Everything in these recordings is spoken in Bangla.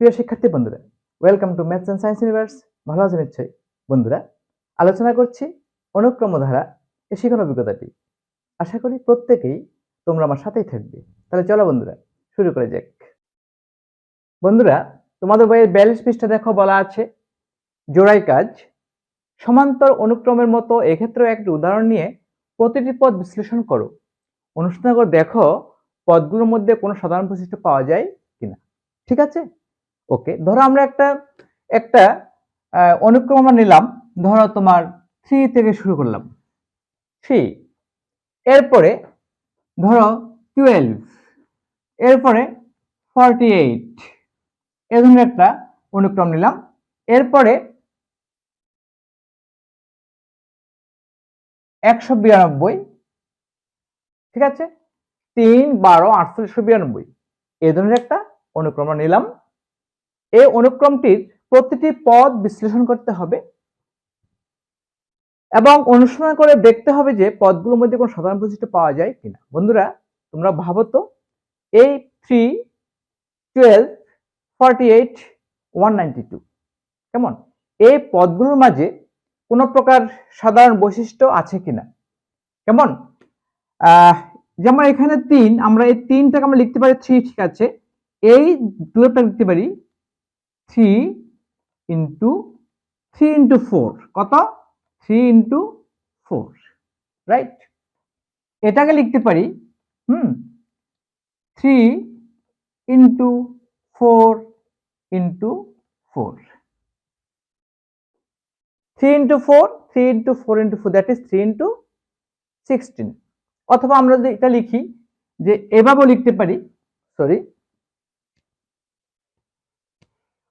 প্রিয় শিক্ষার্থী বন্ধুরা, welcome to maths and science universe. ভালো আছেন নিশ্চয়ই বন্ধুরা। আলোচনা করছি অনুক্রম ধারা এ শিখন অভিজ্ঞতাটি। আশা করি প্রত্যেকেই তোমরা আমার সাথেই থাকবে। তাহলে চলো বন্ধুরা, শুরু করে যাক। বন্ধুরা, তোমাদের বইয়ের 42 পৃষ্ঠা দেখো, বলা আছে জোড়াই কাজ সমান্তর অনুক্রমের মতো। এক্ষেত্রেও একটি উদাহরণ নিয়ে প্রতিটি পদ বিশ্লেষণ করো। অনুসন্ধান করে দেখো পদগুলোর মধ্যে কোনো সাধারণ বৈশিষ্ট্য পাওয়া যায় কিনা। ঠিক আছে, ওকে। ধরো আমরা একটা অনুক্রম আমরা নিলাম। ধরো তোমার 3 থেকে শুরু করলাম, 3, এরপরে ধরো 12, এরপরে 48, এই ধরনের একটা অনুক্রম নিলাম। এরপরে 192, ঠিক আছে, 3, 12, 48, 192, এই ধরনের একটা অনুক্রম নিলাম। এই অনুক্রমটির প্রতিটি পদ বিশ্লেষণ করতে হবে এবং অনুসন্ধান করে দেখতে হবে যে পদগুলোর মধ্যে কোনো সাধারণ বৈশিষ্ট্য পাওয়া যায় কিনা। বন্ধুরা, তোমরা ভাবো তো, এই 3, 12, 48, 192 কেমন, এই পদগুলোর মাঝে কোনো প্রকার সাধারণ বৈশিষ্ট্য আছে কিনা। কেমন, যেমন এখানে 3, আমরা এই 3টাকে আমরা লিখতে পারি 3, ঠিক আছে। এই 12টা লিখতে পারি 3 ইন্টু 3 ইন্টু 4, কত, 3 ইন্টু 4, রাইট। এটাকে লিখতে পারি 3 into 4 into 4, 3 into 4, 3 into 4 into 4, that is 3 into 16। অথবা আমরা যদি এটা লিখি যে এভাবেও লিখতে পারি, সরি,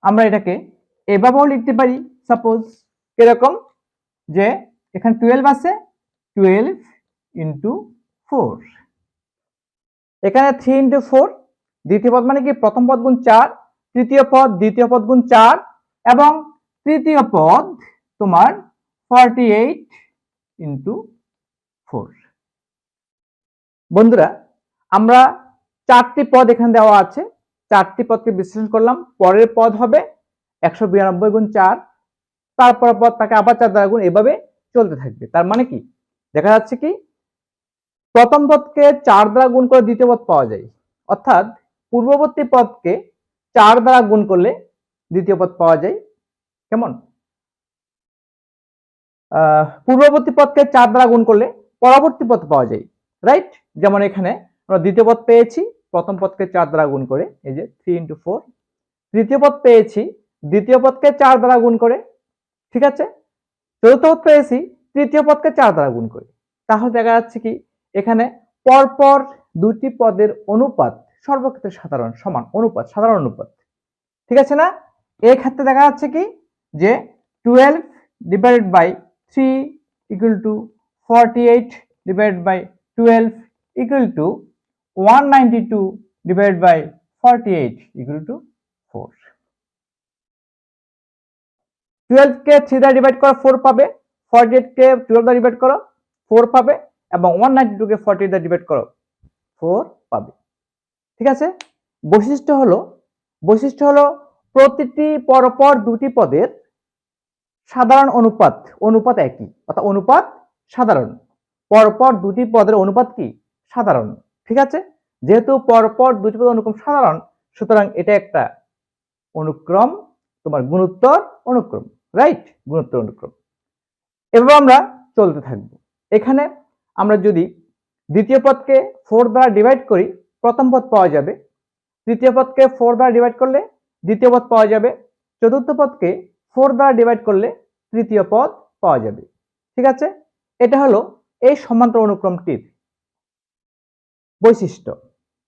আমরা এটাকে এভাবেও লিখতে পারি। সাপোজ কিরকম, যে এখানে 12 আছে, 12 ইন্টু 4, এখানে 3 ইন্টু 4, দ্বিতীয় পদ মানে কি প্রথম পদ গুণ 4, তৃতীয় পদ দ্বিতীয় পদ গুণ 4, এবং তৃতীয় পদ তোমার 48 ইন্টু 4। বন্ধুরা, আমরা 4টি পদ এখানে দেওয়া আছে, 4টি পদকে বিশ্লেষণ করলাম। পরের পদ হবে 192 গুণ 4, তারপর পদ তাকে আবার 4 দ্বারা গুণ, এভাবে চলতে থাকবে। তার মানে কি দেখা যাচ্ছে কি, প্রথম পদকে 4 দ্বারা গুণ করে দ্বিতীয় পদ পাওয়া যায়, অর্থাৎ পূর্ববর্তী পদকে 4 দ্বারা গুণ করলে দ্বিতীয় পদ পাওয়া যায়। কেমন, পূর্ববর্তী পদকে 4 দ্বারা গুণ করলে পরবর্তী পদ পাওয়া যায়, রাইট। যেমন এখানে আমরা দ্বিতীয় পদ পেয়েছি প্রথম পদকে 4 দ্বারা গুণ করে, এই যে 3 ইন্টু 4। তৃতীয় পদ পেয়েছি দ্বিতীয় পদকে 4 দ্বারা গুণ করে, ঠিক আছে। চতুর্থ পদ পেয়েছি তৃতীয় পদকে 4 দ্বারা গুণ করে। তাহলে দেখা যাচ্ছে কি, এখানে পরপর দুটি পদের অনুপাত সর্বক্ষেত্রে সাধারণ সমান অনুপাত, সাধারণ অনুপাত, ঠিক আছে না। এই ক্ষেত্রে দেখা যাচ্ছে কি, যে 12 divided by 3 equal to 48 divided by 12 equal to 192 divided by 48 equal to 4। 12 কে 3 দ্বারা ডিভাইড করো 4 পাবে, 48 কে 12 দ্বারা ডিভাইড করো 4 পাবে, এবং 192 কে 48 দ্বারা ডিভাইড করো 4 পাবে, ঠিক আছে। বৈশিষ্ট্য হলো প্রতিটি পরপর দুটি পদের সাধারণ অনুপাত একই, অর্থাৎ অনুপাত সাধারণ। পরপর দুটি পদের অনুপাত কি সাধারণ, ঠিক আছে। যেহেতু পরপর দুটি পদের অনুক্রম সাধারণ, সুতরাং এটা একটা অনুক্রম, তোমার গুণোত্তর অনুক্রম, রাইট, গুণোত্তর অনুক্রম। এভাবে আমরা চলতে থাকবো। এখানে আমরা যদি দ্বিতীয় পদকে 4 দ্বারা ডিভাইড করি, প্রথম পদ পাওয়া যাবে। তৃতীয় পদকে 4 দ্বারা ডিভাইড করলে দ্বিতীয় পদ পাওয়া যাবে। চতুর্থ পদকে 4 দ্বারা ডিভাইড করলে তৃতীয় পদ পাওয়া যাবে, ঠিক আছে। এটা হলো এই সমান্তর অনুক্রমটির বৈশিষ্ট্য।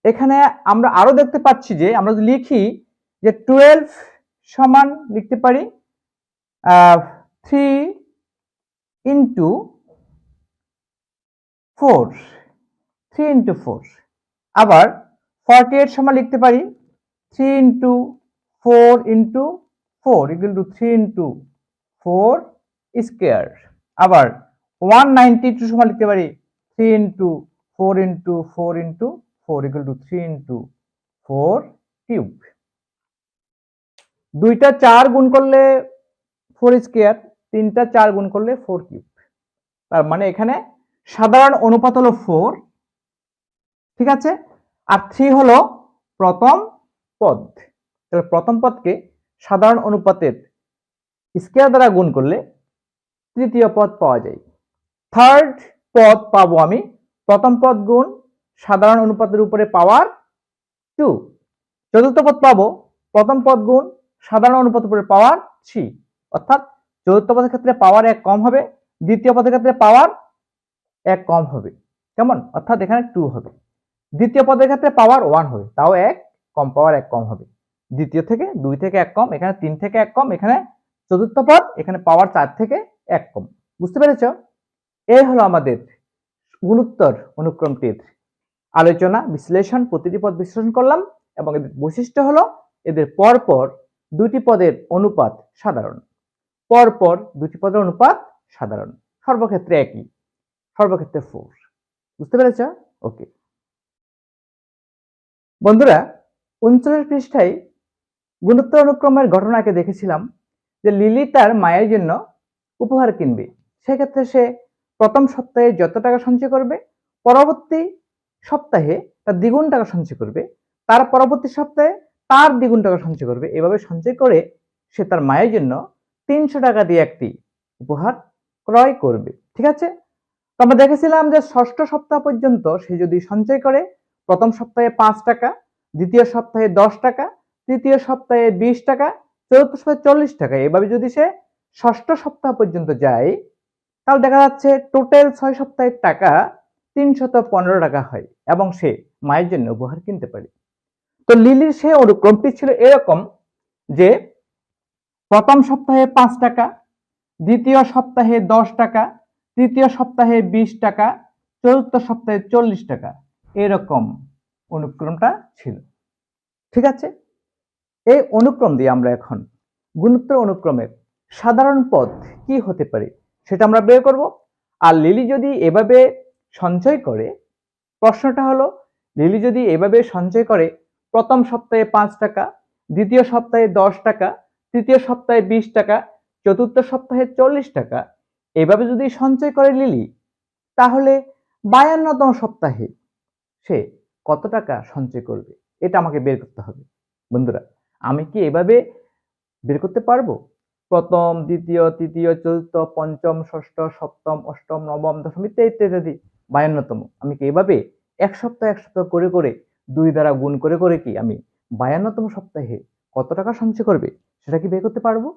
এখানে আমরা আরো দেখতে পাচ্ছি যে আমরা যদি লিখি যে 12 সমান লিখতে পারি 3 ইন্টু 4, 3 ইন্টু 4। আবার 48 সমান লিখতে পারি 3 into 4 into 4 equal to 3 into 4 square. আবার 192 সমান লিখতে পারি 3 into 4 into 4 into 4 equal to 3 into 4 cube. 2টা 4 গুণ করলে 4 স্কয়ার, 3টা 4 গুণ করলে 4 কিউব। তার মানে এখানে সাধারণ অনুপাত হলো 4, ঠিক আছে, আর 3 হলো প্রথম পদ। তাহলে প্রথম পদকে সাধারণ অনুপাতের স্কয়ার দ্বারা গুণ করলে তৃতীয় পদ পাওয়া যায়। থার্ড পদ পাবো আমি প্রথম পদ গুণ সাধারণ অনুপাতের উপরে পাওয়ার 2। চতুর্থ পদ পাবো প্রথম পদ গুণ সাধারণ অনুপাতের উপরে পাওয়ার 3, অর্থাৎ চতুর্থ পদের ক্ষেত্রে পাওয়ার 1 কম হবে, দ্বিতীয় পদের ক্ষেত্রে পাওয়ার 1 কম হবে, কেমন, অর্থাৎ এখানে 2 হবে। দ্বিতীয় পদের ক্ষেত্রে পাওয়ার 1 হবে, তাও 1 কম, পাওয়ার 1 কম হবে। দ্বিতীয় থেকে 2 থেকে 1 কম, এখানে 3 থেকে 1 কম, এখানে চতুর্থ পদ, এখানে পাওয়ার 4 থেকে 1 কম। বুঝতে পেরেছো? এই হলো আমাদের গুণোত্তর অনুক্রমটির আলোচনা, বিশ্লেষণ। প্রতিটি পদ বিশ্লেষণ করলাম এবং এদের বৈশিষ্ট্য হলো এদের পরপর দুটি পদের অনুপাত সাধারণ, পরপর দুটি পদের অনুপাত সাধারণ, সর্বক্ষেত্রে একই, সর্বক্ষেত্রে 4। বুঝতে পেরেছ? ওকে বন্ধুরা, 39 পৃষ্ঠায় গুণোত্তর অনুক্রমের ঘটনাকে দেখেছিলাম যে লিলি তার মায়ের জন্য উপহার কিনবে। সেক্ষেত্রে সে প্রথম সপ্তাহে যত টাকা সঞ্চয় করবে, পরবর্তী সপ্তাহে তার দ্বিগুণ টাকা সঞ্চয় করবে, তার পরবর্তী সপ্তাহে তার দ্বিগুণ টাকা সঞ্চয় করবে। এভাবে সঞ্চয় করে সে তার মায়ের জন্য 300 টাকা দিয়ে একটি উপহার ক্রয় করবে। ঠিক আছে, তো আমরা দেখেছিলাম যে ষষ্ঠ সপ্তাহ পর্যন্ত সে যদি সঞ্চয় করে, প্রথম সপ্তাহে 5 টাকা, দ্বিতীয় সপ্তাহে 10 টাকা, তৃতীয় সপ্তাহে 20 টাকা, চতুর্থ সপ্তাহে 40 টাকা, এভাবে যদি সে ষষ্ঠ সপ্তাহ পর্যন্ত যায়, তাহলে দেখা যাচ্ছে টোটাল 6 সপ্তাহের টাকা 315 টাকা হয় এবং সে মায়ের জন্য উপহার কিনতে পারে। তো লিলির সে অনুক্রমটি ছিল এরকম যে প্রথম সপ্তাহে 5 টাকা, দ্বিতীয় সপ্তাহে 10 টাকা, তৃতীয় সপ্তাহে 20 টাকা, চতুর্থ সপ্তাহে 40 টাকা, এরকম অনুক্রমটা ছিল। ঠিক আছে, এই অনুক্রম দিয়ে আমরা এখন গুণোত্তর অনুক্রমের সাধারণ পদ কি হতে পারে সেটা আমরা বের করব। আর লিলি যদি এভাবে সঞ্চয় করে, প্রশ্নটা হলো লিলি যদি এভাবে সঞ্চয় করে প্রথম সপ্তাহে 5 টাকা, দ্বিতীয় সপ্তাহে 10 টাকা, তৃতীয় সপ্তাহে 20 টাকা, চতুর্থ সপ্তাহে 40 টাকা, এভাবে যদি সঞ্চয় করে লিলি, তাহলে 52তম সপ্তাহে সে কত টাকা সঞ্চয় করবে এটা আমাকে বের করতে হবে। বন্ধুরা, আমি কি এভাবে বের করতে পারবো প্রথম, দ্বিতীয়, তৃতীয়, চতুর্থ, পঞ্চম, ষষ্ঠ, সপ্তম, অষ্টম, নবম, দশম ইত্যাদি 52তম, আমি কি এভাবে এক সপ্তাহ করে করে 2 দ্বারা গুণ করে করে কি আমি 52তম সপ্তাহে কত টাকা সঞ্চয় করবে সেটা কি বের করতে পারবো?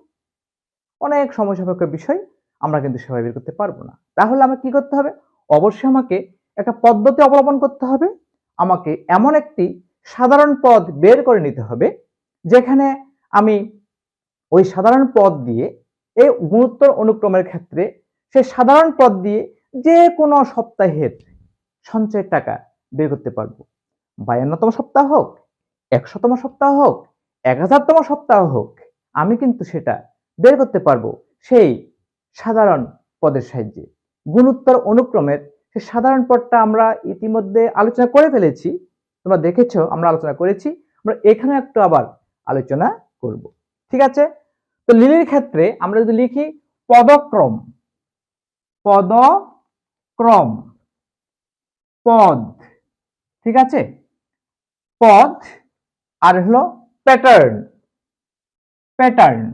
অনেক সময় সাপেক্ষ বিষয়, আমরা কিন্তু সেভাবে বের করতে পারবো না। তাহলে আমাকে কি করতে হবে? অবশ্যই আমাকে একটা পদ্ধতি অবলম্বন করতে হবে। আমাকে এমন একটি সাধারণ পদ বের করে নিতে হবে যেখানে আমি ওই সাধারণ পদ দিয়ে এই গুণোত্তর অনুক্রমের ক্ষেত্রে সেই সাধারণ পদ দিয়ে যে কোনো সপ্তাহের সঞ্চয়ের টাকা বের করতে পারবো। 52তম সপ্তাহ হোক, 100তম সপ্তাহ হোক, 1000তম সপ্তাহ হোক, আমি কিন্তু সেটা বের করতে পারবো সেই সাধারণ পদের সাহায্যে। গুণোত্তর অনুক্রমের সেই সাধারণ পদটা আমরা ইতিমধ্যে আলোচনা করে ফেলেছি, তোমরা দেখেছো আমরা আলোচনা করেছি, আমরা এখানে একটু আবার আলোচনা করব। ঠিক আছে, তো লিলির ক্ষেত্রে আমরা যদি লিখি পদক্রম, পদক্রম, পদ, ঠিক আছে, পদ, আর হলো প্যাটার্ন, প্যাটার্ন,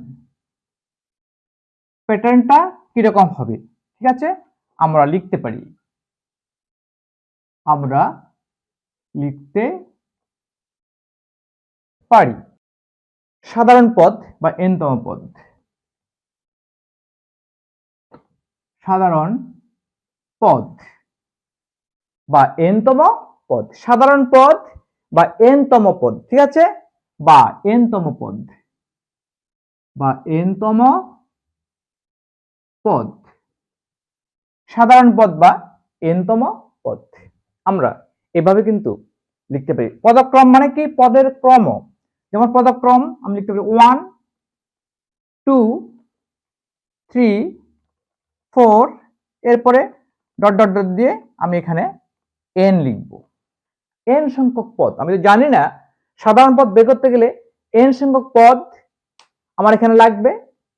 প্যাটার্নটা কিরকম হবে? ঠিক আছে, আমরা লিখতে পারি, আমরা লিখতে পারি সাধারণ পদ বা এনতম পদ, সাধারণ পদ বা এনতম পদ, সাধারণ পদ বা এনতম পদ, ঠিক আছে, বা এনতম পদ বা এনতম পদ, সাধারণ পদ বা এনতম পদ, আমরা এভাবে কিন্তু লিখতে পারি। পদক্রম মানে কি? পদের ক্রম। যেমন পদক্রম আমি লিখতে পারি 1 2 3 4, এরপরে ডট ডট ডট দিয়ে আমি এখানে n লিখব। n সংখ্যক পদ, আমি তো জানি না সাধারণ পদ বের করতে গেলে n সংখ্যক পদ আমার এখানে লাগবে,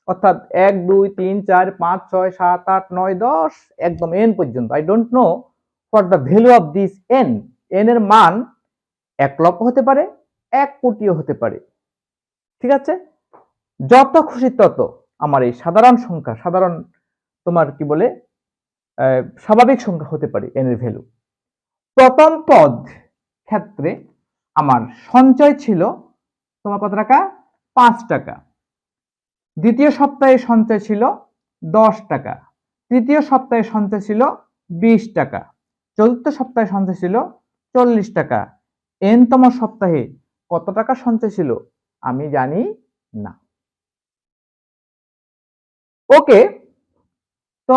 অর্থাৎ 1 2 3 4 5 6 7 8 9 10 একদম n পর্যন্ত। I don't know what the value of this n। n এর মান 1 লক্ষ হতে পারে, 1 কোটিও হতে পারে। ঠিক আছে, যত খুশি তত আমার এই সাধারণ সংখ্যা, সাধারণ তোমার কি বলে স্বাভাবিক সংখ্যা হতে পারে n এর ভ্যালু। প্রথম পদ ক্ষেত্রে আমার সঞ্চয় ছিল তোমার কত টাকা? 5 টাকা। দ্বিতীয় সপ্তাহে সঞ্চয় ছিল 10 টাকা। তৃতীয় সপ্তাহে সঞ্চয় ছিল 20 টাকা। চতুর্থ সপ্তাহে সঞ্চয় ছিল 40 টাকা। n-তম সপ্তাহে কত টাকা সঞ্চয় ছিল আমি জানি না। ওকে, তো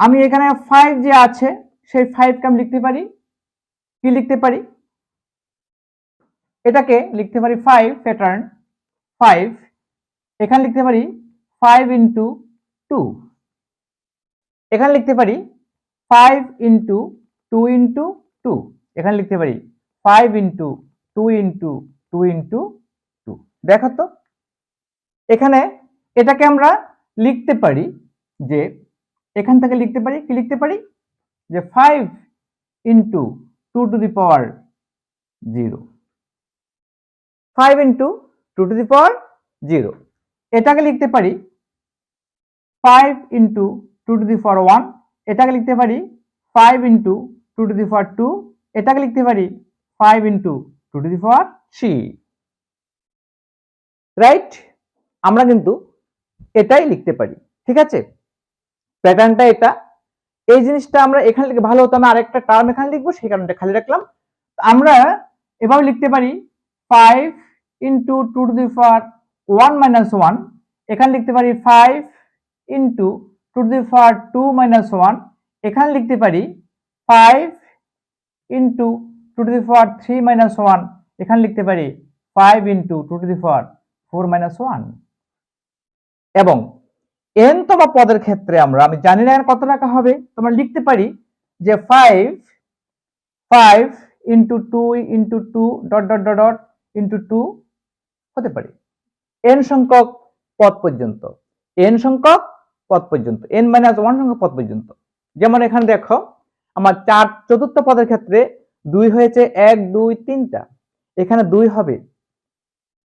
আমি এখানে 5 যে আছে সেই 5 কে আমি লিখতে পারি, কি লিখতে পারি? এটাকে লিখতে পারি 5 প্যাটার্ন 5। এখানে লিখতে পারি 5 ইন্টু 2। এখানে লিখতে পারি 5 ইন্টু 2 ইন্টু 2। এখানে লিখতে পারি 5 ইন্টু 2 ইন্টু 2 ইন্টু 2। দেখো তো, এখানে এটাকে আমরা লিখতে পারি যে এখান থেকে লিখতে পারি, কি লিখতে পারি? যে 5 into 2 to the power 0। 5 into 2 to the power 0। এটাকে লিখতে পারি 5 ইন্টু 2 টু দি পাওয়ার 1। এটাকে লিখতে পারি 5 ইন্টু 2 টু দি পাওয়ার 2। এটাকে লিখতে পারি 5 into 2 to the power 3। Right, আমরা কিন্তু এটাই লিখতে পারি। ঠিক আছে, প্যাটার্নটা এটা। এই জিনিসটা আমরা এখানে লিখে ভালো হতো, আমি আরেকটা টার্ম এখানে লিখবো, সেই কারণে খালি রাখলাম। আমরা এভাবে লিখতে পারি 5 into 2 to the power 1 minus 1। এখানে লিখতে পারি 5 into 2 to the power 2 minus 1। এখানে লিখতে পারি 5 into 2 to the power 3 minus 1। এখানে লিখতে পারি 5 into 2 to the power 4 minus 1। এবং n-তম পদের ক্ষেত্রে আমি জানি না কত টাকা হবে, তোমরা লিখতে পারি যে 5 into 2 into 2 dot dot dot dot into 2 হতে পারে n সংখ্যক পদ পর্যন্ত, n সংখ্যক পদ পর্যন্ত, n মাইনাস 1 সংখ্যক পদ পর্যন্ত। যেমন এখানে দেখো আমার চতুর্থ পদের ক্ষেত্রে 2 হয়েছে 1 2 3টা, এখানে 2 হবে,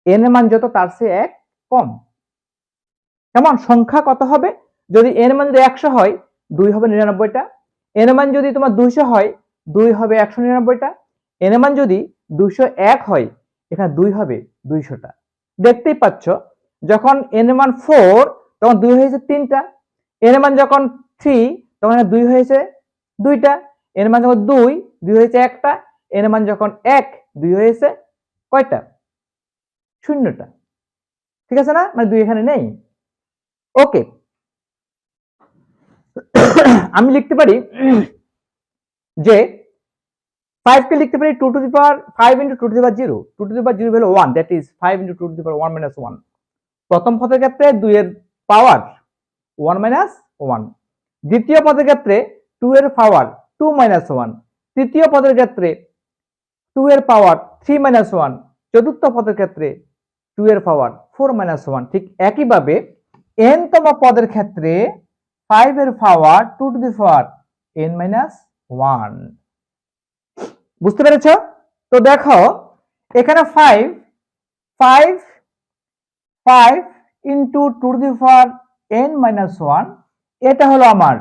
n এর মান যত তার চেয়ে 1 কম। কেমন সংখ্যা কত হবে? যদি n এর মান যদি 100 হয় 2 হবে 99টা। n এর মান যদি তোমার 200 হয় 2 হবে 199টা। n এর মান যদি 201 হয় এখানে 2 হবে 200টা। দেখতেই পাচ্ছ, যখন n এর মান 4 তখন 2 হয়েছে 3টা। n এর মান যখন 3 তখন 2 হয়েছে 2টা। n এর মান যখন 2 2 হয়েছে 1টা। n এর মান যখন 1 2 হয়েছে কয়টা? 0টা। ঠিক আছে না? মানে 2 এখানে নেই। ওকে, আমি লিখতে পারি যে 5 কে লিখতে পারি 2 to the power 5 into 2 to the power 0। 2 to the power 0 হলো 1, that is 5 into 2 to the power 1 minus 1। প্রথম পদের ক্ষেত্রে 2 এর পাওয়ার 1 মাইনাস 1। দ্বিতীয় পদের ক্ষেত্রে 2 এর পাওয়ার 2 মাইনাস 1। তৃতীয় পদের ক্ষেত্রে 2 এর পাওয়ার 3 মাইনাস 1। চতুর্থ পদের ক্ষেত্রে 2 এর পাওয়ার 4 মাইনাস 1। ঠিক একইভাবে n-তম পদের ক্ষেত্রে 5 এর পাওয়ার 2 to the power n minus 1। বুঝতে পেরেছো? তো দেখো এখানে 5 into 2 to the power n minus 1, এটা হলো আমার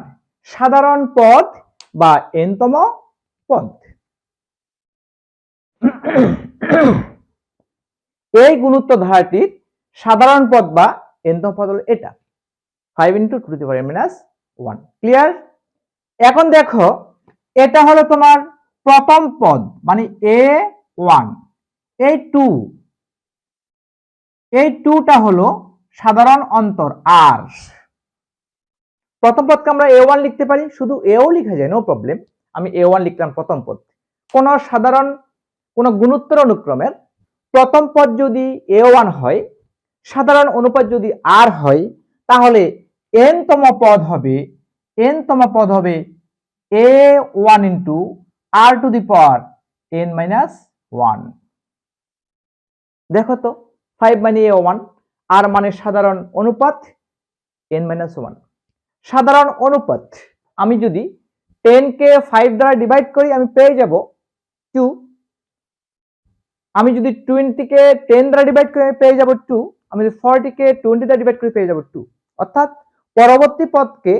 সাধারণ পদ বা n-তম পদ। এই গুণোত্তর ধারাটির সাধারণ পদ বা n-তম পদ হলো এটা 5 into 2 to the power n minus 1। Clear? এখন দেখো এটা হলো তোমার প্রথম পদ মানে a1, এই 2টা হলো সাধারণ অন্তর r। প্রথম পদকে আমরা a1 লিখতে পারি, শুধু এও লেখা যায়, নো প্রবলেম। আমি a1 লিখলাম প্রথম পদ। কোন সাধারণ কোন গুণোত্তর অনুক্রমের প্রথম পদ যদি a1 হয়, সাধারণ অনুপাত যদি r হয়, তাহলে n-তম পদ হবে a1 into r two the power n minus 1। দেখো তো 5 মানে a1, আর মানে সাধারণ অনুপাত n-1। সাধারণ অনুপাত আমি যদি 10 কে 5 দ্বারা ডিভাইড করি আমি পেয়ে যাব 2। আমি যদি 20 কে 10 দ্বারা ডিভাইড করি আমি পেয়ে যাব 2। আমি যদি 40 কে 20 দ্বারা ডিভাইড করি পেয়ে যাব 2। অর্থাৎ পরবর্তী পদকে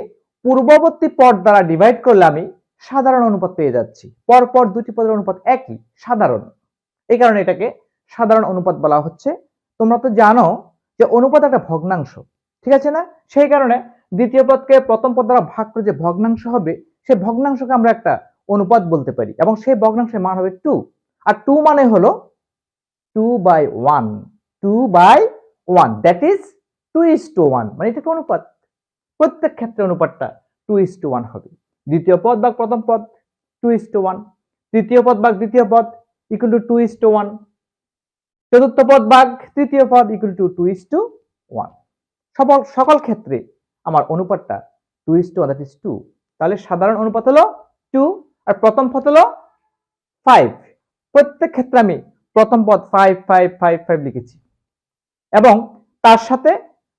পূর্ববর্তী পদ দ্বারা ডিভাইড করলে আমি সাধারণ অনুপাত পেয়ে যাচ্ছি। পরপর দুটি পদের অনুপাত একই, সাধারণ। এই কারণে এটাকে সাধারণ অনুপাত বলা হচ্ছে। তোমরা তো জানো যে অনুপাত একটা ভগ্নাংশ, ঠিক আছে না? সেই কারণে দ্বিতীয় পদকে প্রথম পদ দ্বারা ভাগ করে যে ভগ্নাংশ হবে সেই ভগ্নাংশকে আমরা একটা অনুপাত বলতে পারি এবং সেই ভগ্নাংশের মান হবে 2। আর 2 মানে হলো 2/1, 2/1, দ্যাট ইজ 2:1, মানে এটা একটা অনুপাত। প্রত্যেক ক্ষেত্রে অনুপাতটা 2:1 হবে। দ্বিতীয় পদ ভাগ প্রথম পদ 2:1, তৃতীয় পদ ভাগ দ্বিতীয় পদ ইকুয়াল টু 2:1, চতুর্থ পদ ভাগ তৃতীয় পদ ইকুয়াল টু 2:1। সকল ক্ষেত্রে আমার অনুপাতটা 2:1, দ্যাট ইজ 2। তাহলে সাধারণ অনুপাত হলো 2 আর প্রথম পদ হলো 5। প্রত্যেক ক্ষেত্রে আমি প্রথম পদ 5 5 5 5 লিখেছি এবং তার সাথে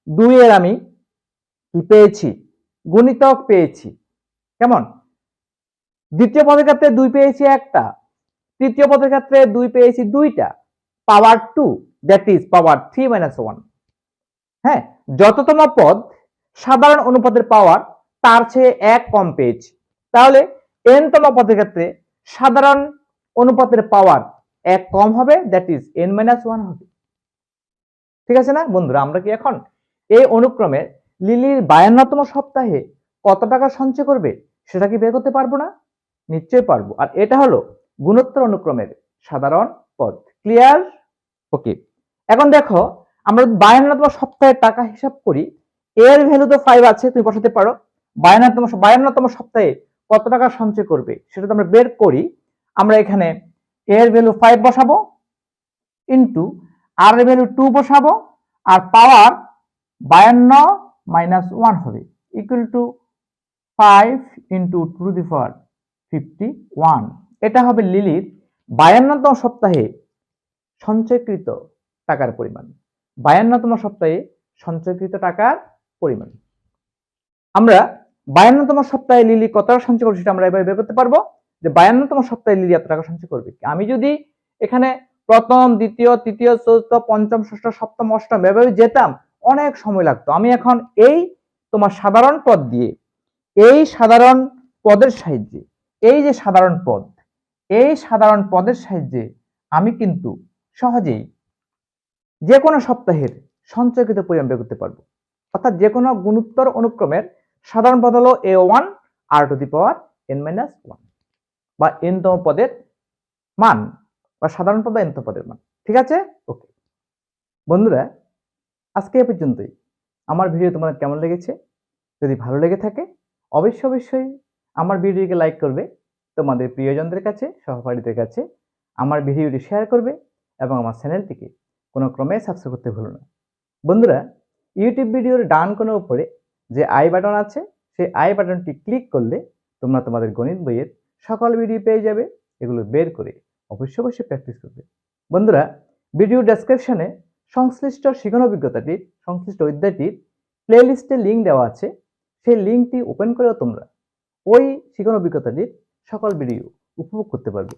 2 এর আমি কি পেয়েছি, গুণিতক পেয়েছি। কেমন? দ্বিতীয় পদের ক্ষেত্রে 2 পেয়েছি একটা, তৃতীয় পদের ক্ষেত্রে 2 পেয়েছি দুইটা, পাওয়ার 2, দ্যাট ইজ পাওয়ার 3-1। হ্যাঁ, যততম পদ সাধারণ অনুপাতের পাওয়ার তার চেয়ে 1 কম পেয়েছি। তাহলে n তম পদের ক্ষেত্রে সাধারণ অনুপাতের পাওয়ার 1 কম হবে, দ্যাট ইজ n-1 হবে। ঠিক আছে না বন্ধুরা? আমরা কি এখন এই অনুক্রমে লিলির 52তম সপ্তাহে কত টাকা সঞ্চয় করবে সেটা কি বের করতে পারবো না? নিশ্চয়ই পারবো। আর এটা হলো গুণোত্তর অনুক্রমের সাধারণ পদ। ক্লিয়ার? ওকে। এখন দেখো আমরা 52তম সপ্তাহের টাকা হিসাব করি। এর ভ্যালু তো 5 আছে, তুমি বসাতে পারো। 52তম সপ্তাহে কত টাকা সঞ্চয় করবে সেটা তো আমরা বের করি। আমরা এখানে এর ভ্যালু 5 বসাবো ইনটু আর এর ভ্যালু 2 বসাবো আর পাওয়ার 52 - 1 হবে equal to 5 into 2 to the power 51। এটা হবে লিলির 52তম সপ্তাহে সঞ্চয়কৃত টাকার পরিমাণ। 52তম সপ্তাহে সঞ্চয়কৃত টাকার পরিমাণ। আমরা 52তম সপ্তাহে লিলি কত টাকা সঞ্চয় করবে সেটা আমরা এভাবে বের করতে পারবো যে 52তম সপ্তাহে লিলি এত টাকা সঞ্চয় করবে। আমি যদি এখানে প্রথম, দ্বিতীয়, তৃতীয়, চতুর্থ, পঞ্চম, ষষ্ঠ, সপ্তম, অষ্টম এভাবে যেতাম অনেক সময় লাগতো। আমি এখন এই তোমার সাধারণ পদ দিয়ে, এই সাধারণ পদের সাহায্যে, এই যে সাধারণ পদ, এই সাধারণ পদের সাহায্যে আমি কিন্তু সহজেই যে কোনো সপ্তাহের সঞ্চয়কৃত পরিমাণ বের করতে পারবো। অর্থাৎ যে কোনো গুণোত্তর অনুক্রমের সাধারণ পদ হলো a1 r two the power n-1 বা n তম পদের মান বা সাধারণ পদ n তম পদের মান। ঠিক আছে? ওকে বন্ধুরা, আজকে এ পর্যন্তই। আমার ভিডিও তোমাদের কেমন লেগেছে? যদি ভালো লেগে থাকে অবশ্যই আমার ভিডিওকে লাইক করবে, তোমাদের প্রিয়জনদের কাছে, সহপাঠীদের কাছে আমার ভিডিওটি শেয়ার করবে এবং আমার চ্যানেলটিকে কোনো ক্রমে সাবস্ক্রাইব করতে ভুলো না। বন্ধুরা, ইউটিউব ভিডিওর ডান কোণের উপরে যে আই বাটন আছে সেই আই বাটনটি ক্লিক করলে তোমরা তোমাদের গণিত বইয়ের সকল ভিডিও পেয়ে যাবে। এগুলো বের করে অবশ্যই প্র্যাকটিস করবে। বন্ধুরা, ভিডিও ডেসক্রিপশনে সংশ্লিষ্ট শিখন অভিজ্ঞতাটির, সংশ্লিষ্ট অধ্যায়টির প্লেলিস্টে লিঙ্ক দেওয়া আছে। সেই লিঙ্কটি ওপেন করেও তোমরা ওই শিখন অভিজ্ঞতাটির সকল ভিডিও উপভোগ করতে পারবে।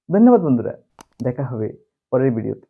ধন্যবাদ বন্ধুরা, দেখা হবে পরের ভিডিওতে।